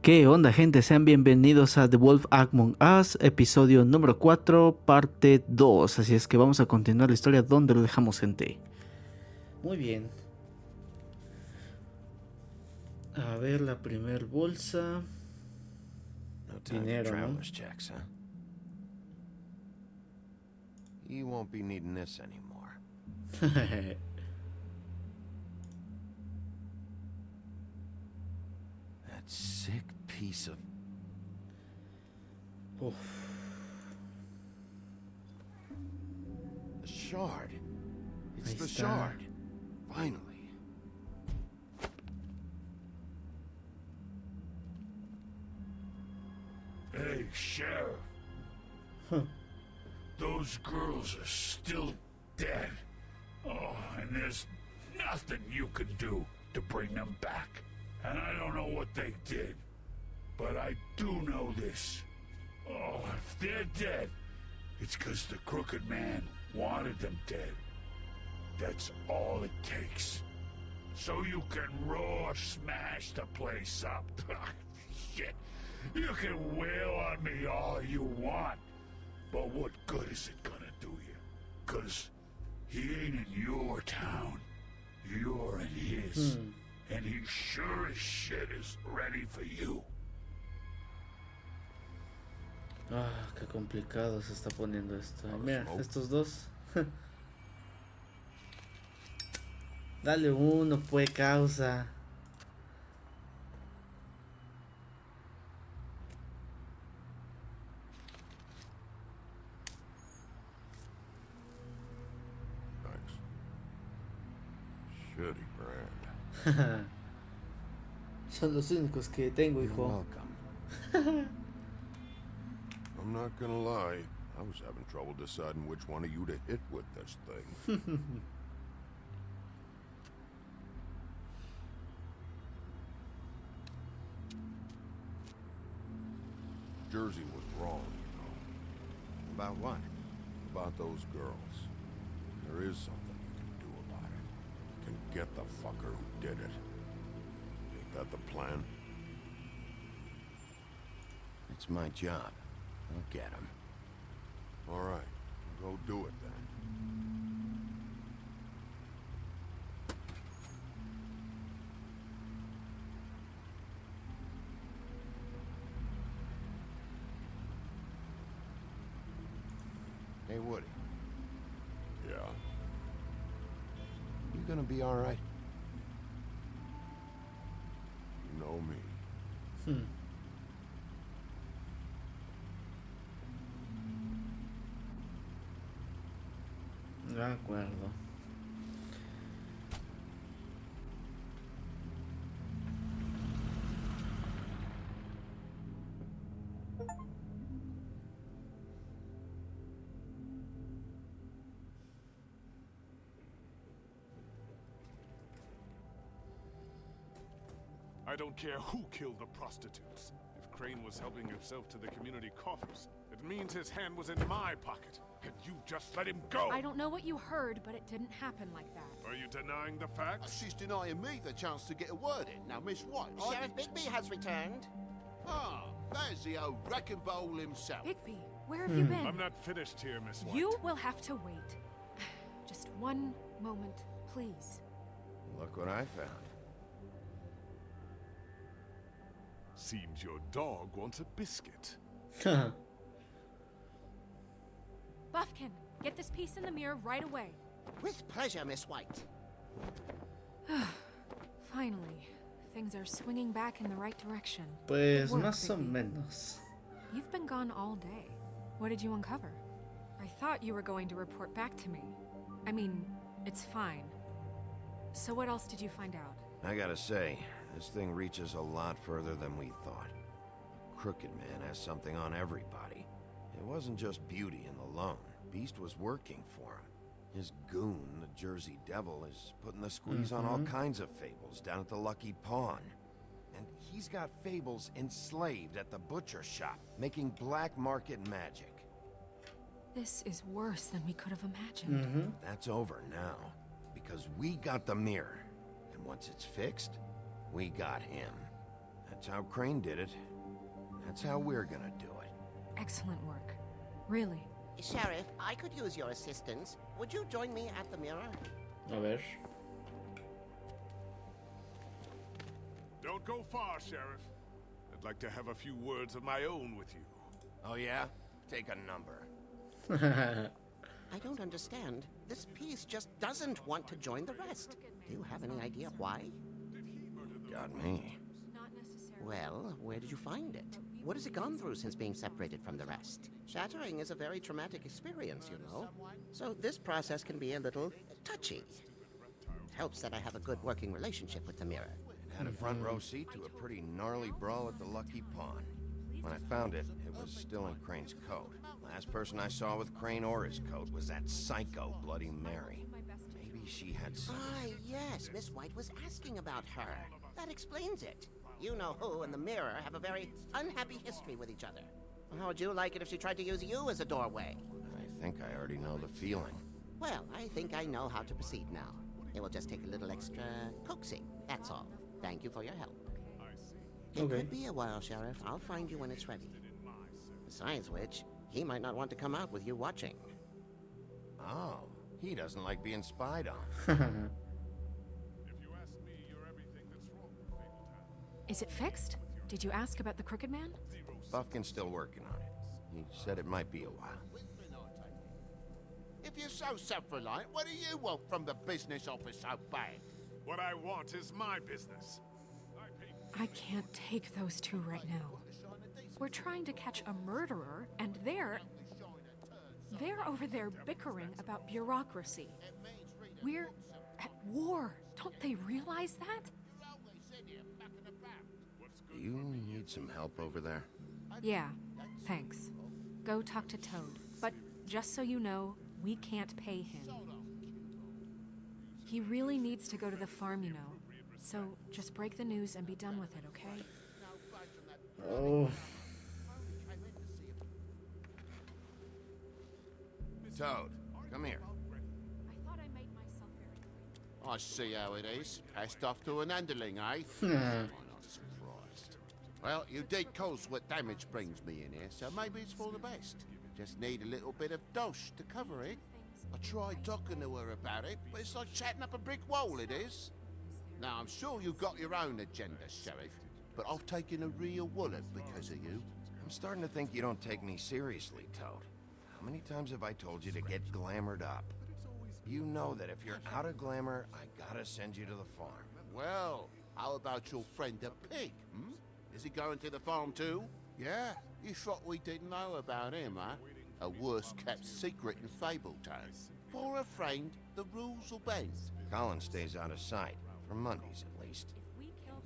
¿Qué onda, gente? Sean bienvenidos a The Wolf Among Us, episodio número 4, parte 2. Así es que vamos a continuar la historia donde lo dejamos, gente. Muy bien. A ver, la primer bolsa. No time Dinero, for ¿no? traveler's checks, huh? You won't be needing this anymore. That sick piece of... Uf. The shard. It's Ahí the está. shard. Finally. Hey, Sheriff. Huh. Those girls are still dead. Oh, and there's nothing you can do to bring them back. And I don't know what they did, but I do know this. Oh, if they're dead, it's 'cause the crooked man wanted them dead. That's all it takes. So you can raw smash the place up. Shit. You can wail on me all you want, but what good is it gonna do you? 'Cause he ain't in your town. You're in his. And he sure as shit is ready for you. Ah, qué complicado se está poniendo esto. Mira, estos dos. Dale uno, pues, causa. Thanks. Shitty brand. Son los únicos que tengo, You're hijo. welcome. I'm not gonna lie. I was having trouble deciding which one of you to hit with this thing. Jersey was wrong, you know. About what? About those girls. There is something you can do about it. You can get the fucker who did it. Ain't that the plan? It's my job. I'll get him. All right, go do it then. Hey, Woody, Yeah. you gonna be all right? You know me. De acuerdo. I don't care who killed the prostitutes. If Crane was helping himself to the community coffers, it means his hand was in my pocket. And you just let him go! I don't know what you heard, but it didn't happen like that. Are you denying the facts? She's denying me the chance to get a word in. Now, Miss White, Sheriff Bigby has returned. Ah, there's the old wrecking bowl himself. Bigby, where have you been? I'm not finished here, Miss White. You will have to wait. Just one moment, please. Look what I found. Seems your dog wants a biscuit. Buffkin, get this piece in the mirror right away. With pleasure, Miss White. Finally, things are swinging back in the right direction. Pues Good work, más o Bigby. menos. You've been gone all day. What did you uncover? I thought you were going to report back to me. I mean, it's fine. So what else did you find out? I gotta say, this thing reaches a lot further than we thought. Crooked Man has something on everybody. It wasn't just Beauty and the Lone. Beast was working for him. His goon, the Jersey Devil, is putting the squeeze on all kinds of fables down at the Lucky Pawn. And he's got fables enslaved at the butcher shop, making black market magic. This is worse than we could have imagined. That's over now, because we got the mirror. And once it's fixed, we got him. That That's how Crane did it. That's how we're gonna do it. Excellent work. Really. Sheriff, I could use your assistance. Would you join me at the mirror? A ver. Don't go far, Sheriff. I'd like to have a few words of my own with you. Oh yeah? Take a number. I don't understand. This piece just doesn't want to join the rest. Do you have any idea why? Got me. Not necessarily. Well, where did you find it? What has it gone through since being separated from the rest? Shattering is a very traumatic experience, you know. So this process can be a little touchy. It helps that I have a good working relationship with the mirror. It had a front row seat to a pretty gnarly brawl at the Lucky Pawn. When I found it, it was still in Crane's coat. Last person I saw with Crane or his coat was that psycho Bloody Mary. Maybe she had some... Ah, yes, Miss White was asking about her. That explains it. You know who and the mirror have a very unhappy history with each other. How would you like it if she tried to use you as a doorway? I think I already know the feeling. Well, I think I know how to proceed now. It will just take a little extra coaxing, that's all. Thank you for your help. It Okay. could be a while, Sheriff. I'll find you when it's ready. Besides which, he might not want to come out with you watching. Oh, he doesn't like being spied on. If you ask me, you're everything that's wrong with Fabletown. Is it fixed? Did you ask about the Crooked Man? Buffkin's still working on it. He said it might be a while. If you're so self-reliant, what do you want from the business office so bad? What I want is my business. I can't take those two right now. We're trying to catch a murderer, and they're over there bickering about bureaucracy. We're at war. Don't they realize that? Do you need some help over there? Yeah, thanks. Go talk to Toad. But just so you know, we can't pay him. He really needs to go to the farm, you know. So just break the news and be done with it, okay? Oh. Toad, come here. I thought I made myself very clear. I see how it is. Passed off to an underling, eh? I'm not surprised. Well, you did cause what damage brings me in here, so maybe it's for the best. Just need a little bit of dosh to cover it. I tried talking to her about it, but it's like chatting up a brick wall, it is. Now, I'm sure you've got your own agenda, Sheriff, but I've taken a real wallet because of you. I'm starting to think you don't take me seriously, Toad. How many times have I told you to get glamored up? You know that if you're out of glamour, I gotta send you to the farm. Well, how about your friend the pig, hmm? Is he going to the farm too? Yeah? You thought we didn't know about him, huh? A worst-kept secret in Fabletown. For a friend, the rules will bend. Colin stays out of sight, for Mondays at least.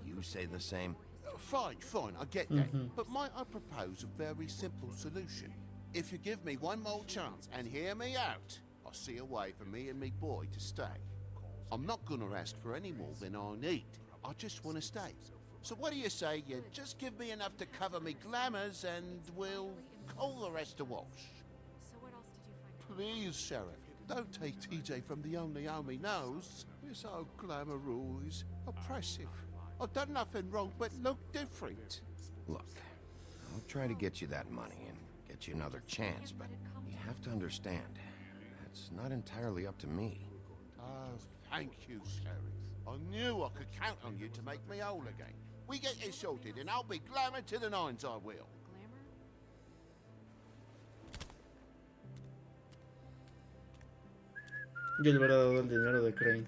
You say the same? Fine, I get that. But might I propose a very simple solution? If you give me one more chance and hear me out, I'll see a way for me and me boy to stay. I'm not gonna ask for any more than I need. I just want to stay. So what do you say you just give me enough to cover me glamours and we'll call the rest a wash? So what else did you find? Please, Sheriff, don't take TJ from the only home he knows. This old glamour rule is oppressive. I've done nothing wrong but look different. Look, I'll try to get you that money and get you another chance, but you have to understand, it's not entirely up to me. Oh, thank you, Sheriff. I knew I could count on you to make me whole again. We get it sorted and I'll be glamour to the nines, I will. Glamour? Yo le hubiera dado el dinero de Crane.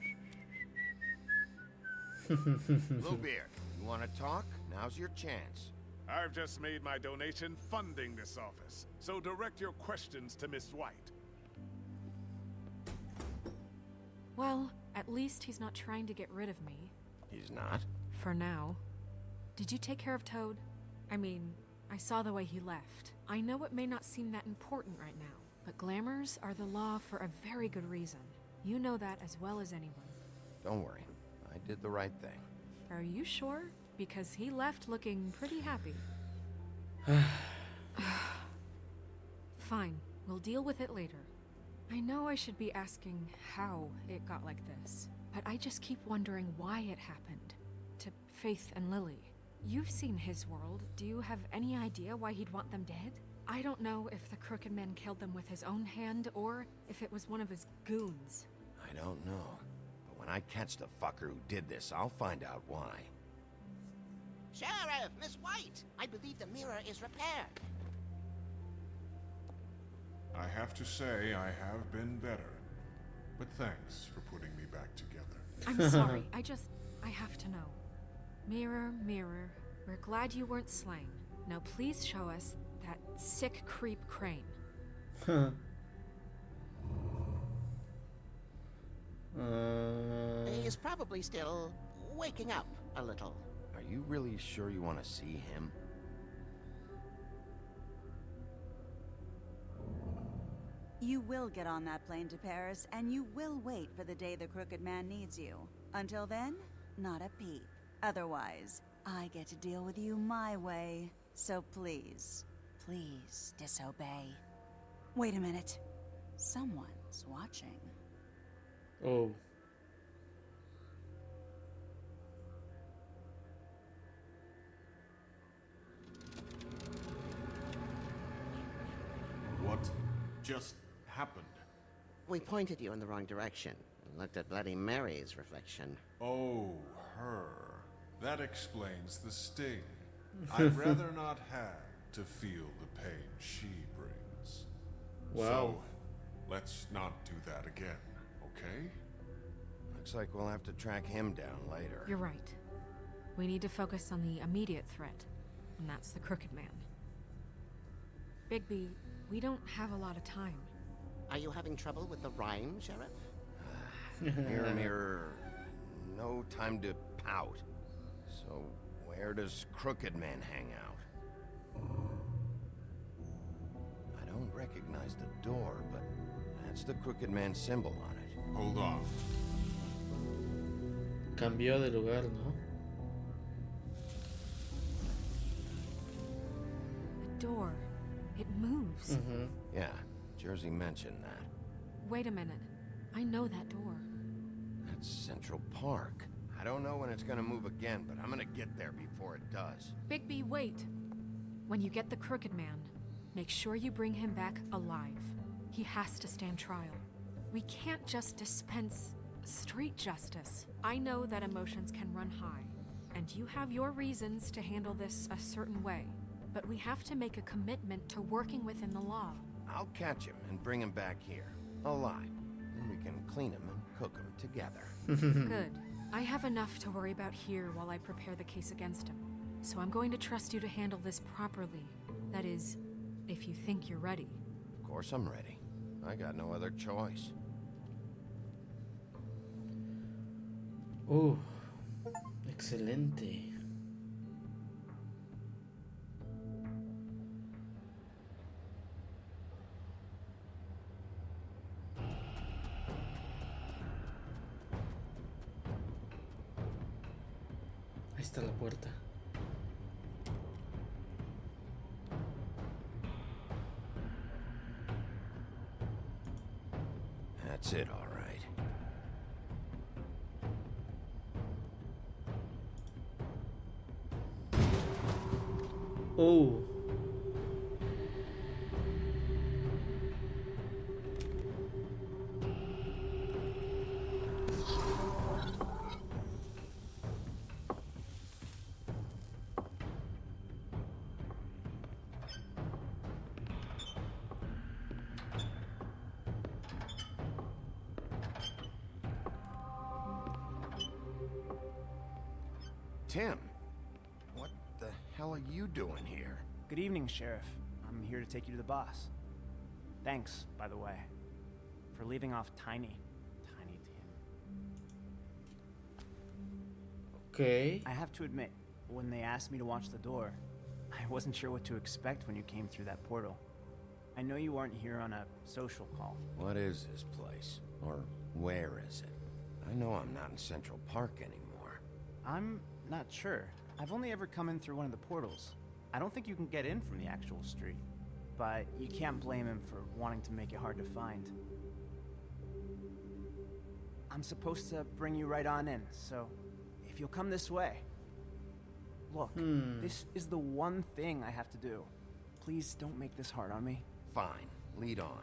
Bluebeard, you want to talk? Now's your chance. I've just made my donation funding this office, so direct your questions to Miss White. Well, at least he's not trying to get rid of me. He's not? For now. Did you take care of Toad? I mean, I saw the way he left. I know it may not seem that important right now, but glamours are the law for a very good reason. You know that as well as anyone. Don't worry. I did the right thing. Are you sure? Because he left looking pretty happy. Fine, we'll deal with it later. I know I should be asking how it got like this, but I just keep wondering why it happened. To Faith and Lily. You've seen his world. Do you have any idea why he'd want them dead? I don't know if the Crooked Man killed them with his own hand or if it was one of his goons. I don't know. But when I catch the fucker who did this, I'll find out why. Sheriff, Miss White! I believe the mirror is repaired. I have to say, I have been better. But thanks for putting me back together. I'm sorry. I have to know. Mirror, mirror, we're glad you weren't slain. Now please show us that sick creep Crane. He is probably still waking up a little. Are you really sure you want to see him? You will get on that plane to Paris, and you will wait for the day the Crooked Man needs you. Until then, not a peep. Otherwise, I get to deal with you my way. So please, please disobey. Wait a minute. Someone's watching. Oh. What just happened? We pointed you in the wrong direction and looked at Bloody Mary's reflection. Oh, her. That explains the sting. I'd rather not have to feel the pain she brings. Wow. So, let's not do that again, okay? Looks like we'll have to track him down later. You're right. We need to focus on the immediate threat, and that's the Crooked Man. Bigby, we don't have a lot of time. Are you having trouble with the rhyme, Sheriff? Mirror, mirror, no time to pout. So, where does Crooked Man hang out? I don't recognize the door, but that's the Crooked Man symbol on it. Hold on. Cambió de lugar, ¿no? The door. It moves. Yeah, Jersey mentioned that. Wait a minute. I know that door. That's Central Park. I don't know when it's gonna move again, but I'm gonna get there before it does. Bigby, wait. When you get the Crooked Man, make sure you bring him back alive. He has to stand trial. We can't just dispense street justice. I know that emotions can run high, and you have your reasons to handle this a certain way. But we have to make a commitment to working within the law. I'll catch him and bring him back here, alive. Then we can clean him and cook him together. Good. I have enough to worry about here while I prepare the case against him. So I'm going to trust you to handle this properly. That is, if you think you're ready. Of course I'm ready. I got no other choice. Oh, excelente. Ahí está la puerta. That's it, all right. Oh. Tim, what the hell are you doing here? Good evening, Sheriff. I'm here to take you to the boss. Thanks, by the way, for leaving off Tiny Tim. Okay. I have to admit, when they asked me to watch the door, I wasn't sure what to expect when you came through that portal. I know you aren't here on a social call. What is this place? Or where is it? I know I'm not in Central Park anymore. I'm not sure. I've only ever come in through one of the portals. I don't think you can get in from the actual street, but you can't blame him for wanting to make it hard to find. I'm supposed to bring you right on in, so if you'll come this way. Look, this is the one thing I have to do. Please don't make this hard on me. Fine, lead on.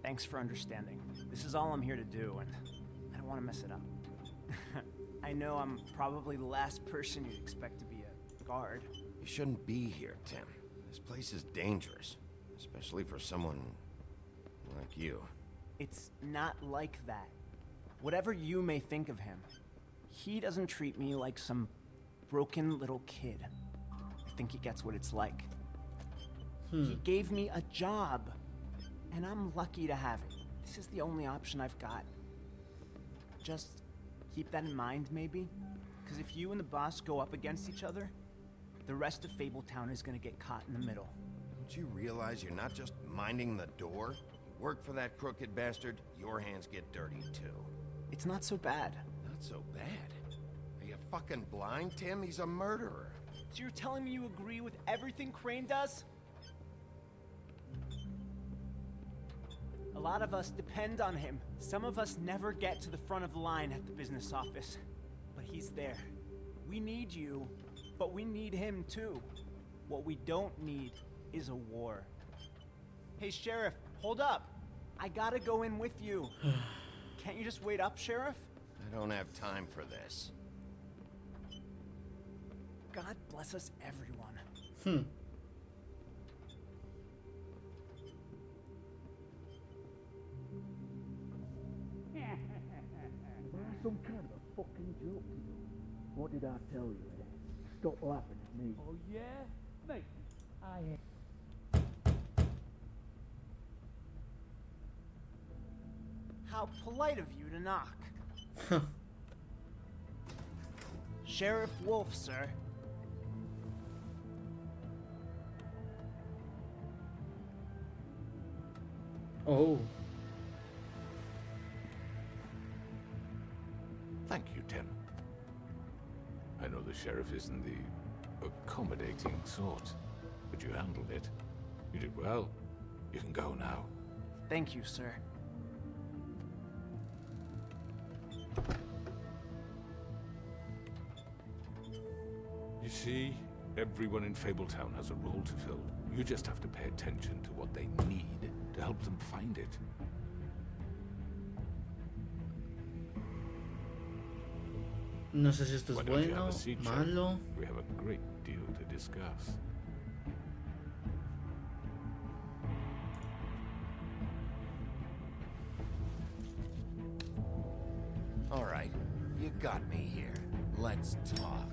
Thanks for understanding. This is all I'm here to do, and I don't want to mess it up. I know I'm probably the last person you'd expect to be a guard. You shouldn't be here, Tim. This place is dangerous, especially for someone like you. It's not like that. Whatever you may think of him, he doesn't treat me like some broken little kid. I think he gets what it's like. He gave me a job, and I'm lucky to have it. This is the only option I've got. Just keep that in mind, maybe? Because if you and the boss go up against each other, the rest of Fabletown is gonna get caught in the middle. Don't you realize you're not just minding the door? You work for that crooked bastard, your hands get dirty too. It's not so bad. Not so bad? Are you fucking blind, Tim? He's a murderer. So you're telling me you agree with everything Crane does? A lot of us depend on him. Some of us never get to the front of the line at the business office. But he's there. We need you, but we need him too. What we don't need is a war. Hey, Sheriff, hold up. I gotta go in with you. Can't you just wait up, Sheriff? I don't have time for this. God bless us, everyone. Some kind of a fucking joke to you. What did I tell you, Ed? Stop laughing at me. Oh, yeah? Mate, I am. How polite of you to knock. Sheriff Wolf, sir. Oh. Thank you, Tim. I know the sheriff isn't the accommodating sort, but you handled it. You did well. You can go now. Thank you, sir. You see, everyone in Fabletown has a role to fill. You just have to pay attention to what they need to help them find it. No sé si esto es Why don't you have bueno, a seat, malo. Sheriff? We have a great deal to discuss. All right, you got me here. Let's talk.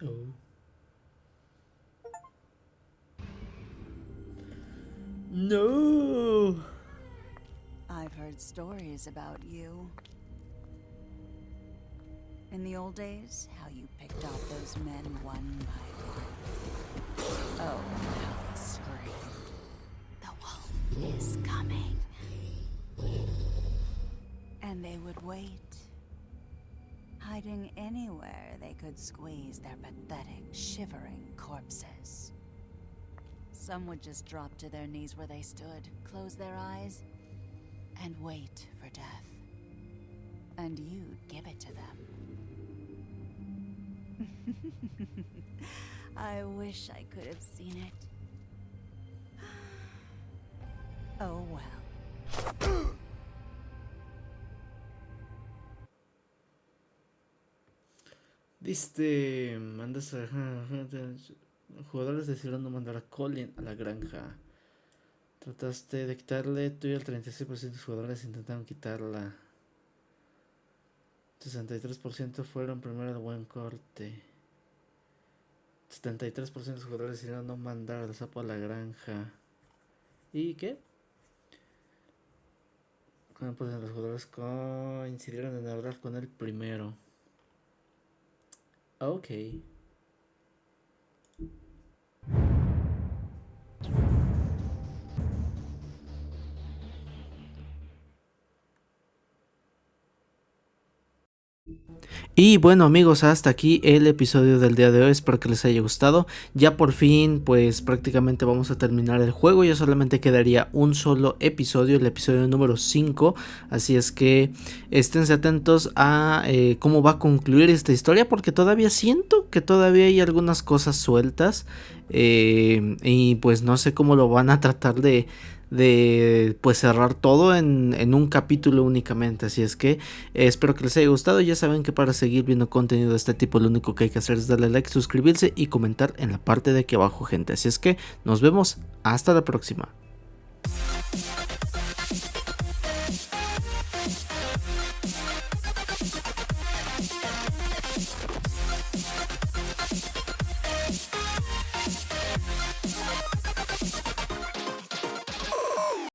Oh. No. I've heard stories about you. In the old days, how you picked off those men one by one. Oh, how they screamed. The wolf is coming. And they would wait, hiding anywhere they could squeeze their pathetic, shivering corpses. Some would just drop to their knees where they stood, close their eyes, and wait for death. And you'd give it to them. I wish I could have seen it. Oh well. Diste, mandas a... Jugadores decidieron no mandar a Colin a la granja. Trataste de quitarle, tú y el 36% de los jugadores intentaron quitarla. 63% fueron primero de buen corte. 73% de los jugadores decidieron no mandar al sapo a la granja. ¿Y qué? Pues los jugadores coincidieron en hablar con él primero. Ok. Y bueno amigos, hasta aquí el episodio del día de hoy, espero que les haya gustado. Ya por fin pues prácticamente vamos a terminar el juego, ya solamente quedaría un solo episodio, el episodio número 5. Así es que esténse atentos a cómo va a concluir esta historia, porque todavía siento que todavía hay algunas cosas sueltas. Y pues no sé cómo lo van a tratar de pues cerrar todo en un capítulo únicamente. Así es que espero que les haya gustado. Ya saben que para seguir viendo contenido de este tipo lo único que hay que hacer es darle like, suscribirse y comentar en la parte de aquí abajo, gente. Así es que nos vemos hasta la próxima.